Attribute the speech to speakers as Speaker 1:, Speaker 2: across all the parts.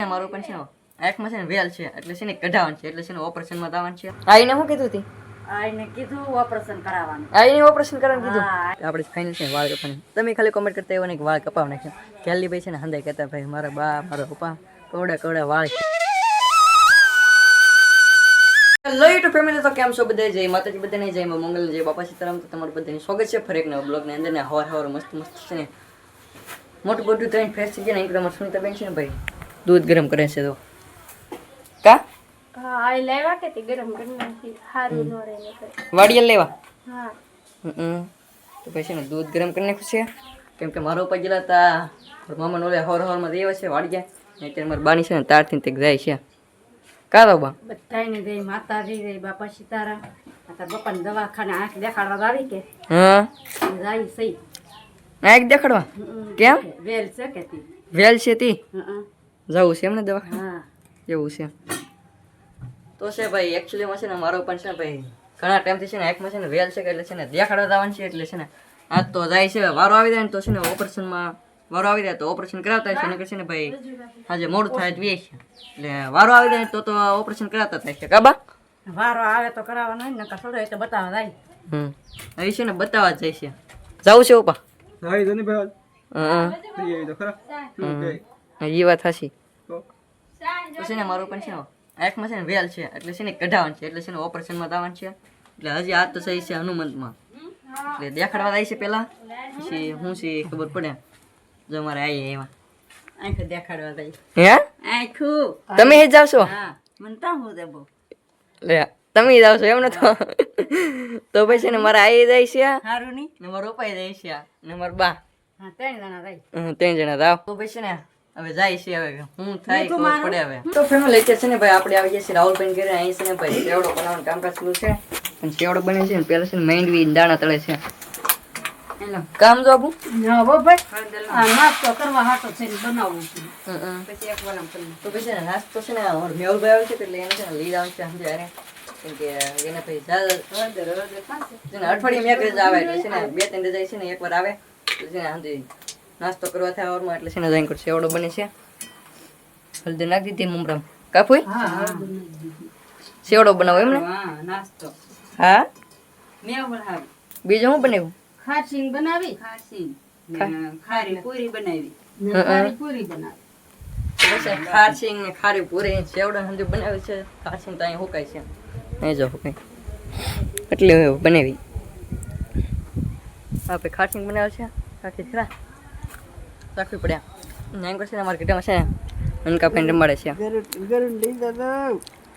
Speaker 1: મારું પણ છે ને આંખમાં છે ને વેલ છે એટલે છે ને કઢાવવાનું છે એટલે છે ને ઓપરેશનમાં જવાનું છે. આઈને શું કીધું હતી?
Speaker 2: આઈને કીધું ઓપરેશન કરાવવાનું.
Speaker 1: આઈને ઓપરેશન કરવાનું કીધું. આપણે ફાઇનલ છે વાળ કપાવાની. તમે ખાલી કોમેન્ટ કરતા એવો ને વાળ કપાવ નાખે. કેલી ભાઈ છે ને હંદાઈ કહેતા ભાઈ મારા બા મારા પપ્પા કવડા કવડા વાળ છે. હેલો યુટ્યુબ ફેમિલી, તો કેમ છો બધા? જય માતાજી બધાને, જય માં મંગલ, જય બાપા સીતારામ. તો તમારું બધાનું સ્વાગત છે ફરી એક નવા બ્લોગની અંદર ને હવાર મસ્ત મસ્ત છે ને મોટું મોટું થઈને ફ્રેશ થઈ જાય ને. એક તમારે સુનિતા બેન છે ને ભાઈ દૂધ ગરમ કરે છે. તો કા
Speaker 3: હા આ લેવા કે તે ગરમ કરી નાખી હારું નો રહે ને
Speaker 1: વાડિયા લેવા.
Speaker 3: હા
Speaker 1: તો પછી ને દૂધ ગરમ કરી નાખ્યું છે કેમ કે મારો ઉપર ગયેલા હતા મામા ઓલે હવારમાં દેવા છે વાડિયા ને અત્યારે મારી બાની છે ને તારથી તે જાય છે. કારો બા
Speaker 2: બધાને જય માતાજી, જય બાપા સીતારામ. આ બપાને દવાખાને આંખ દેખાડવા આવી કે
Speaker 1: હા
Speaker 2: જાય સહી
Speaker 1: આંખ દેખાડવા કેમ?
Speaker 2: વેલ છે કે તી
Speaker 1: વેલ છે તી જવું છે એમને દવા
Speaker 2: હા
Speaker 1: એવું છે. તો છે ભાઈ એકચ્યુઅલીમાં છે ને મારો પણ છે ને ભાઈ ઘણા ટાઈમથી છે ને આંખમાં છે ને વેલ છે કે એટલે છે ને દેખાડવા જવાનું છે એટલે છે ને આજ તો જાય છે. વારો આવી જાય ને તો છે ને ઓપરેશનમાં વારો આવી જાય તો ઓપરેશન કરાવતા છે ને છે ને ભાઈ આજે મોડું થાય તો છે એટલે વારો આવી જાય તો ઓપરેશન કરાવતા થાય છે. કાબા
Speaker 2: વારો આવે તો કરાવવાનો હોય ને નકર થોડો એ તો બતાવવા જાય.
Speaker 1: અહીં છે ને બતાવવા જ જાય છે. જવું છે ઉપા એ વાત હાશી. તો છે ને મારું પણ છે ને આંખમાં છે ને વેલ છે એટલે છે ને કઢાવવાનું છે એટલે છે ને ઓપરેશનમાં જવાનું છે. એટલે હજી આજ તો સહી છે હનુમંતમાં એટલે દેખાડવા જાય છે પેલા પછી શું છે ખબર પડે. જો મારે આવી એમાં
Speaker 2: આંખ દેખાડવા જાય.
Speaker 1: હે
Speaker 2: આંખું
Speaker 1: તમે જ જાવ છો?
Speaker 2: હા મનતા હું દેબો
Speaker 1: લે તમે જાવ છો એમને? તો પછી ને મારે આવી જાય છે
Speaker 2: હારું ની
Speaker 1: ને મારો ઉપાય જાય છે ને મારા બા
Speaker 2: હા ત્રણ જણા જાય.
Speaker 1: 3 જણા જાવ. તો પછી ને હવે જાય છે હવે હું થાય ખબર પડે હવે. તો ફેમિલી અત્યારે છે ને ભાઈ આપણે આવી ગયા છીએ રાહુલભાઈ ઘરે. અહીં છે ને ભાઈ સેવડો બનાવવાનું કામકાજ શરૂ છે અને સેવડો બને છે ને પેલા છે ને માંડવી દાણા તળે છે. એનો કામ જો આપું
Speaker 2: હા હો ભાઈ આ નાસ્તો કરવા હાટો છે ને બનાવવું છે. પછી એક વાલામ કરી
Speaker 1: તો પછી ને નાસ્તો છે ને મેહુલભાઈ આવે છે એટલે એને છે ને લઈ જવાનું છે સમજે અરે કેમ કે એને ભાઈ અઠવાડિયે મેં જ આવે એટલે છે ને 2-3 જાય છે ને એકવાર આવે તો છે ને સમજી નાસ્તો કરવા થાય ઓરમાં એટલે છે ને જઈને સેવડો બને છે. હલ્દી નાખી દીધી મમરામ કાપુય સેવડો બનાવો એમ ને?
Speaker 2: હા નાસ્તો
Speaker 1: હા
Speaker 2: મેં બનાવી.
Speaker 1: બીજું શું બનાવ્યું?
Speaker 2: ખારસીંગ બનાવી. ખારસીંગ ખારી પૂરી બનાવી. ખારી પૂરી બનાવી.
Speaker 1: ખારસિંગ ને ખારી પૂરી સેવડો સમજી બનાવી છે. ખારસિંગ તો અહીં હુકાય છે અહીં જો હુકાય એટલે બનાવી આપણે ખારસિંગ બનાવે છે રાખી ખરા રાખવી પડે. નામ કરશે ને અમારા ઘરમાં છે ને અનકા પેન રમાડે છે.
Speaker 2: ગરુડ લઈ દાદો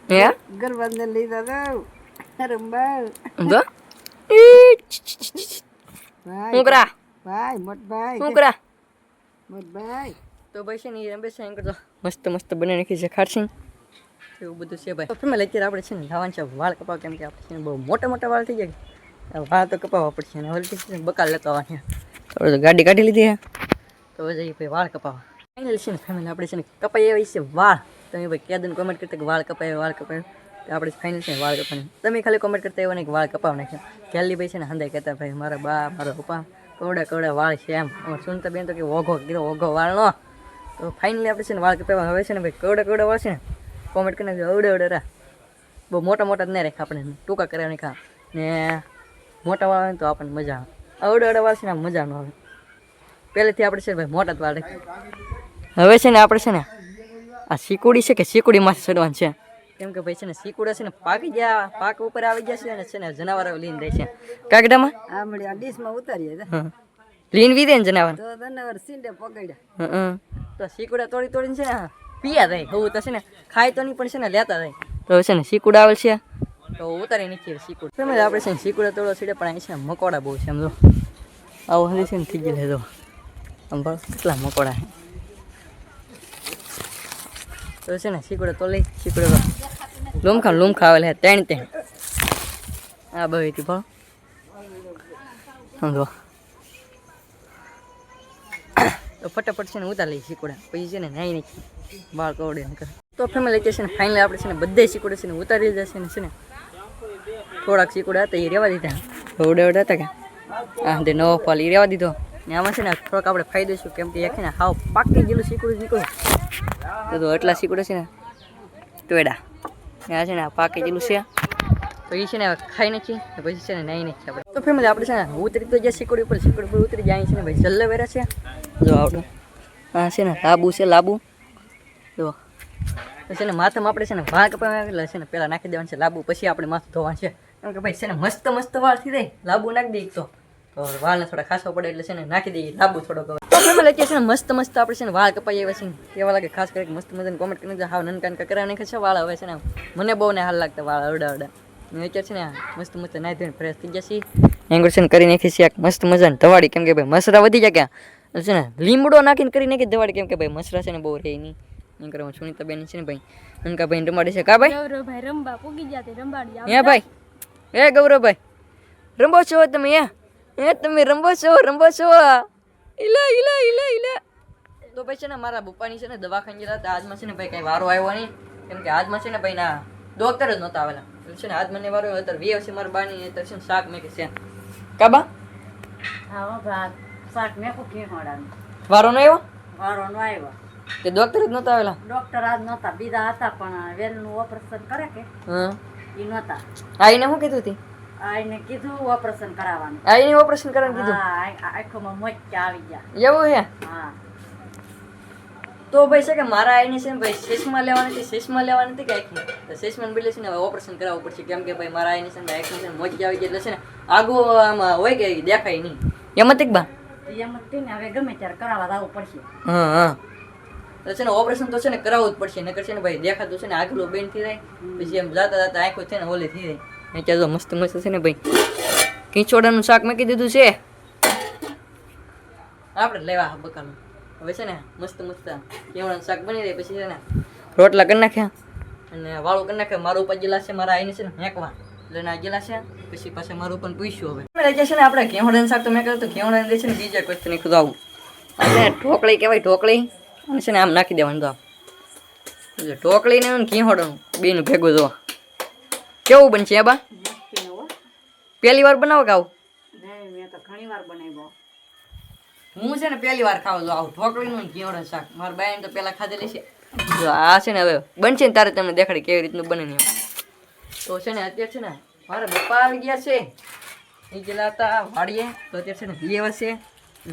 Speaker 1: હે
Speaker 2: ગરબાને લઈ દાદો રંબા
Speaker 1: જો હું કરા
Speaker 2: ભાઈ મોટભાઈ
Speaker 1: હું કરા
Speaker 2: મોટભાઈ
Speaker 1: તો ભાઈ છે ને એ રંબે છે એમ કરતો મસ્ત મસ્ત બનાવી નાખી છે ખારસિંગ એવું બધું છે ભાઈ. તો ફેમિલી અત્યારે આપણે છે ને લાવવાનું છે વાળ કપાવ કેમ કે આપણે છે ને બહુ મોટા મોટા વાળ થઈ જાય વાળ તો કપાવવા પડશે ને હવે બકાલ લેતો આવવાની આપણે તો ગાડી કાઢી લીધી તો જઈએ ભાઈ વાળ કપાવવા. ફાઇનલ છે ને ફેમિલી આપણે છે ને કપાઈ આવી છે વાળ. તમે ભાઈ કેદન કોમેન્ટ કરતા કે વાળ કપાય તો આપણે ફાઇનલ છે ને વાળ કપાવાની. તમે ખાલી કોમેન્ટ કરતા એવો ને કે વાળ કપાવ નાખ્યા. કેલી ભાઈ છે ને હંદાઈ કહેતા ભાઈ મારા બા મારા પપ્પા કવડા કવડા વાળ છે એમ. અમારે સુનતા બેન તો કે ઓઘો કીધો ઓઘો વાળ નો. તો ફાઇનલી આપણે છે ને વાળ કપાવવા. હવે છે ને ભાઈ કવડા કવડા વાળ છે ને કોમેન્ટ કરીને અવડે અવડે રા બહુ મોટા મોટા જ નહીં રાખે આપણે ટૂંકા કર્યા નહીં ખા ને મોટા વાળ હોય તો આપણને મજા આવે. અવડે અવડે વાળ છે ને મજા ન આવે. પહેલેથી આપણે છે ભાઈ મોટા જ વાળ રાખીએ. હવે છે ને આપણે છે ને આ શીકુડી છે કે શીકુડીમાંથી ચડવાનું છે કેમ કે ભાઈ છે ને શીકુડા છે ને પાકી ગયા પાક ઉપર આવી ગયા છે અને છે ને જનાવર લઈને જાય છે કાગડામાં
Speaker 2: આમળી આ ડીશમાં ઉતારીએ
Speaker 1: લીન વી દે ને જનાવર
Speaker 2: તો જનાવર સીંડે પકડ્યા
Speaker 1: તો શીકુડા તોડી તોડીને છે ને પીયા જાય હું તો છે ને ખાય તો નહીં પણ છે ને લેતા જાય. તો છે ને શીકુડા આવે છે તો ઉતારી નીકળીએ શીકુડ. ફેમિલી આપણે છે ને શીકુડા તોડો સીડે પણ અહીં છે ને મકોડા બહુ છે. સમજો આવું હજી છે ને થઈ ગયેલું જો આમ કેટલા મકોડા તો છે ને શીકુડા તો લઈ શીકુડા લૂમખા આવેલા 3 આ બધી ભાવ સમજો તો ફટાફટ છે ને ઉતાર લઈ શીકુડા પછી છે ને નાઈ નાખી વાળ કવડે કરે. તો ફેમિલી છે ને ફાઇનલી આપણે છે ને બધા શીકુડા છે ને ઉતારી દીધા છે ને થોડાક શીકુડા હતા એ રહેવા દીધા ઉડે હતા કે હા તે નવો ફળ એ રહેવા દીધો ને આમાં છે ને થોડોક આપણે ફાયદો શું કેમ કે એક ને હાવ પાકી ગયેલું શીકુડું નીકળ્યું તો એટલા શીકડો છે ને ટોયડા આ છે ને આ પાકેલું છે તો એ છે ને ખાઈ નાખી પછી છે ને નાઈ નાખીએ આપણે તો ફેમિલી આપણે છે ને ઉતરી તો જ્યાં શીકડી ઉપર ઉતરી જાય છે ને ભાઈ જલ્લેવેરા છે જો આવડું હા છે ને લાબુ છે લાબુ જો તો છે ને માથામાં આપણે છે ને વાળ કપાવા એટલે છે ને પહેલાં નાખી દેવાનું છે લાબુ પછી આપણે માથું ધોવાનું છે કેમ કે ભાઈ છે ને મસ્ત મસ્ત વાળ થઈ જાય લાબુ નાખી દઈએ તો વાળને થોડા ખાસો પડે એટલે છે ને નાખી દઈએ લાબુ થોડોક તો ફેમિલી કે છે ને મસ્ત આપણે છે ને વાળ કપાઈ આવ્યા છે કેવા લાગે ખાસ કરીને મસ્ત મજાને કોમેન્ટ કરીને હાવ નનકાન કકરા નાખે છે વાળ હવે છે ને મને બહુ ને હાલ લાગતા વાળ અવડા અત્યારે છે ને મસ્ત મસ્ત નાઈ ધોઈને ફ્રેશ થઈ જશે એંગોશન કરી નાખી છે મસ્ત મજાને ધવાડી કેમ કે ભાઈ મસરા વધી જાય ક્યાં છે ને લીમડો નાખીને કરી નાખી ધવાડી કેમ કે ભાઈ મસરા છે ને બહુ રહે નહીં એમ કરવા સુનીતા બેન છે ને ભાઈ અનકા ભાઈ રમાડે છે કા ભાઈ
Speaker 3: ગૌરવભાઈ રંબા પૂગી જાતે રંબાડી
Speaker 1: હે ભાઈ હે ગૌરવભાઈ રંબો છો તમે હે તમે રંબો છો ઇલા તો ભાઈ છે ને મારા પપ્પાની છે ને દવાખાને ગયા હતા આજમાં છે ને ભાઈ કઈ વારો આવ્યો નહીં કેમ કે આજમાં છે ને ભાઈ ના ડોક્ટર જ નહોતા આવેલા છે ને આજ મને વારો અત્યારે વે છે મારા બાની અત્યારે છે ને શાક મેં કે છે કાબા
Speaker 2: હા ભાત શાક મેં કુકી હોડાનું
Speaker 1: વારો નો આવ્યો
Speaker 2: વારો નો આવ્યો
Speaker 1: તે ડોક્ટર જ નહોતા આવેલા
Speaker 2: ડોક્ટર આજ નહોતા બીજા હતા પણ વેલનું ઓપરેશન કરે કે
Speaker 1: હા
Speaker 2: એ નહોતા
Speaker 1: આઈને શું કીધું હતી
Speaker 2: આઈને કીધું ઓપરેશન કરાવવાનું
Speaker 1: આઈને ઓપરેશન કરવાનું કીધું
Speaker 2: હા આંખોમાં મોચ્ચા આવી ગયા
Speaker 1: એવું હે
Speaker 2: હા
Speaker 1: તો ભાઈ છે કે મારા આઈને છે ને ભાઈ શેષમાં લેવાની હતી કે આંખની તો શેષમાં બદલે છે ને ઓપરેશન કરાવવું પડશે કેમ કે ભાઈ મારા આઈને છે ને આંખમાં છે ને મોજ આવી ગઈ એટલે છે ને આગો આમાં હોય કે દેખાય નહીં એમ હતી બા
Speaker 2: એમ જ ને હવે ગમે ત્યારે કરાવવા જવું પડશે
Speaker 1: હા તો છે ને ઓપરેશન તો છે ને કરાવવું જ પડશે નકર છે ને ભાઈ દેખાતું છે ને આગલું બેન થઈ જાય પછી એમ જાતા આંખો છે ને ઓલી થઈ જાય ત્યાં જો મસ્ત મસ્ત છે ને ભાઈ ખીચોડાનું શાક મેં કીધું છે આપણે લેવા બકાનું હવે છે ને મસ્ત કેવડાનું શાક બની જાય પછી છે ને રોટલા કરી નાખ્યા અને વાળું કરી નાખ્યા મારું ઉપર ગયેલા છે મારા આઈને છે ને ફેંકવા એટલે ના ગયેલા છે પછી પાછા મારું પણ પૂછ્યું હવે છે ને આપણે કેવડાનું શાક તો મેં કહ્યું તો કેવડાને છે ને બીજા ક્વેશ્ચન એક આવું અને ઢોકળી કહેવાય ઢોકળી અને છે ને આમ નાખી દેવાનું તો ઢોકળી ને ઘીહોડવાનું બેનું ભેગું જો કેવું બનશે એ બા પહેલી વાર બનાવો કે આવું
Speaker 2: મેં તો ઘણી વાર બનાવ્યો
Speaker 1: હું છે ને પહેલી વાર ખાવ જો આવું ઢોકળીનું ઘીહોડું શાક મારા બાઈને તો પહેલાં ખાધેલી છે જો આ છે ને હવે બનશે ને તારે તમને દેખાડી કેવી રીતનું બને ને તો છે ને અત્યારે છે ને મારા પપ્પા આવી ગયા છે એ ગયેલા હતા વાડીએ તો અત્યારે છે ને લેવા છે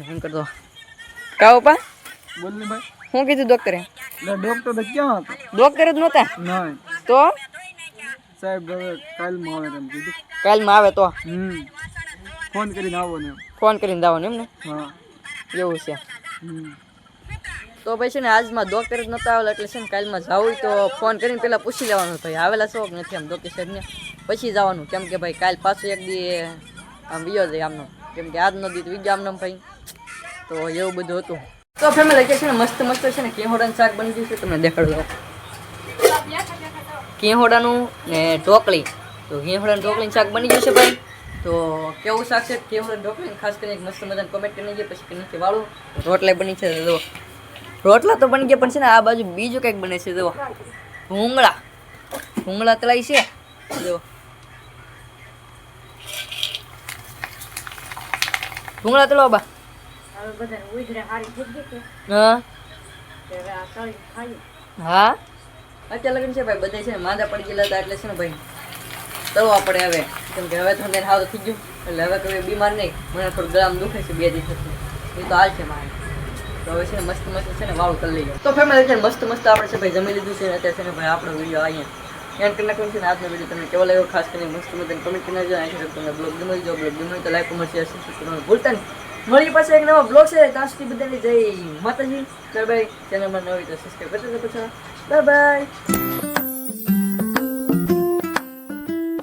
Speaker 1: એમ કરતો કા પપ્પા
Speaker 4: બોલ ને ભાઈ
Speaker 1: શું કીધું ડોક્ટરે
Speaker 4: ડોક્ટર તો ક્યાં હતા
Speaker 1: ડોક્ટર જ નહોતા
Speaker 4: નહીં
Speaker 1: તો
Speaker 4: સાહેબ હવે કાલમાં આવે તેમ કીધું
Speaker 1: કાલમાં આવે તો
Speaker 4: ફોન કરીને આવો ને
Speaker 1: ફોન કરીને દાવાનું એમ ને
Speaker 4: હા
Speaker 1: એવું છે
Speaker 4: હમ
Speaker 1: તો ભાઈ છે ને આજમાં ડોક્ટર જ નહોતા આવેલા એટલે છે ને કાલમાં જવું તો ફોન કરીને પહેલાં પૂછી લેવાનું ભાઈ આવેલા છો કે નથી આમ ડોક્ટર સાહેબને પછી જવાનું કેમ કે ભાઈ કાલ પાછું એક દી આમ બીજો જાય આમનો કેમ કે આજનો દી બીજો આમનો ભાઈ તો એવું બધું હતું તો ફેમિલી છે ને મસ્ત છે ને કેહોડાનું શાક બની ગયું છે તમને દેખાડો કેહોડાનું ને ઢોકળી તો કેહોડાનું ઢોકળીનું શાક બની ગયું છે ભાઈ તો કેવું શાક છે કેહોડાનું ઢોકળી ખાસ કરીને મસ્ત મજાને કોમેન્ટ કરીને જાય પછી નીચે વાળું રોટલા બની છે જો રોટલા તો બની ગયા પણ છે ને આ બાજુ બીજું કંઈક બને છે જો ભૂંગળા તળાઈ છે જો ભૂંગળા તળો બા
Speaker 2: હવે બધાને ઉધરે હારી થઈ ગઈ છે
Speaker 1: હા
Speaker 2: હવે આ તળી ખાઈએ
Speaker 1: હા અત્યારે લગ્ન છે ભાઈ બધા છે ને માંદા પડી ગયેલા હતા એટલે છે ને ભાઈ તળવા પડે હવે કેમ કે હવે થોડું હાવ થઈ ગયું એટલે હવે કોઈ બીમાર નહીં મને થોડું ગળામાં દુખે છે 2 દિવસથી એ તો હાલ છે મારે તો હવે છે ને મસ્ત છે ને વાળું કરી લઈએ તો ફેમિલી અત્યારે મસ્ત આપણે છે ભાઈ જમી લીધું છે અત્યારે છે ને ભાઈ આપણો વિડીયો અહીંયા એન્ડ કરી નાખવાનું છે ને આજનો વિડીયો તમને કેવો લાગ્યો ખાસ કરીને મસ્ત મજાને કમેન્ટ કરીને આવજો અહીં તમને બ્લોગ ગમી જો બ્લોગ ગમે તો લાઈક કોમેન્ટ શેર સબસ્ક્રાઇબ કરવાનું ભૂલતા નહીં મળી પાસે એક નવો બ્લોગ છે ત્યાં સુધી બધાને જય માતાજી બાય બાય ચેનલમાં નવી તો સબસ્ક્રાઇબ કરતા જજો બાય બાય